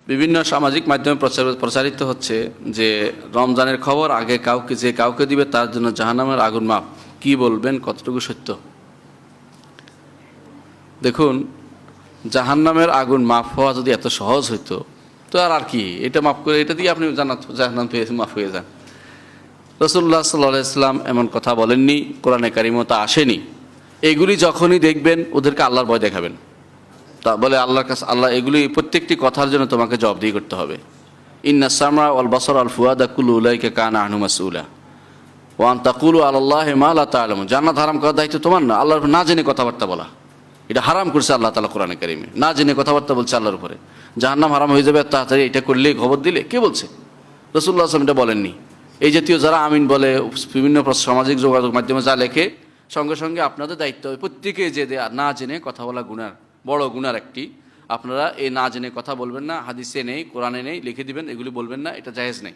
বিভিন্ন সামাজিক মাধ্যমে প্রচারিত হচ্ছে যে রমজানের খবর আগে কাউকে দিবে তার জন্য জাহান্নামের আগুন মাপ। কি বলবেন, কতটুকু সত্য? দেখুন, জাহান্নামের আগুন মাফ হওয়া যদি এত সহজ হইতো তো আর কি, এটা মাফ করে এটা দিয়ে আপনি জাহান্নাম পেয়ে মাফ হয়ে যান। রাসূলুল্লাহ সাল্লাল্লাহু আলাইহি ওয়াসাল্লাম এমন কথা বলেননি, কোরআনে কারিমে তা আসেনি। এগুলি যখনই দেখবেন ওদেরকে আল্লাহর ভয় দেখাবেন, তা বলে আল্লাহর কাছে, আল্লাহ এগুলি প্রত্যেকটি কথার জন্য তোমাকে জবাবদিহি করতে হবে। ইন্না সামা ওয়াল বাসার আল ফুয়াদা কুল্লু উলাইকা কানা আনহু মাসউলা ওয়া আন তাকুলু আলাল্লাহি মা লা তা'লামুন। জান্নাত হারাম করার দায়িত্ব তোমার না, আল্লাহর না জেনে কথাবার্তা বলা। এটা হারাম করছে আল্লাহ তাআলা কোরআনে কারিমে, না জেনে কথাবার্তা বলছে আল্লাহর উপরে। জাহান্নাম হারাম হয়ে যাবে তাড়াতাড়ি এটা করলেই খবর দিলে, কে বলছে? রাসূলুল্লাহ সাল্লাল্লাহু আলাইহি ওয়াসাল্লাম এটা বলেননি। এই জাতীয় যারা আমিন বলে বিভিন্ন সামাজিক যোগাযোগ মাধ্যমে যা লেখে, সঙ্গে সঙ্গে আপনাদের দায়িত্ব হবে প্রত্যেকে যে না জেনে কথা বলা গুনার, বড় গুনার একটি। আপনারা এই না জেনে কথা বলবেন না, হাদিসে নেই, কোরআনে নেই, লিখে দিবেন, এগুলি বলবেন না, এটা জায়েজ নেই।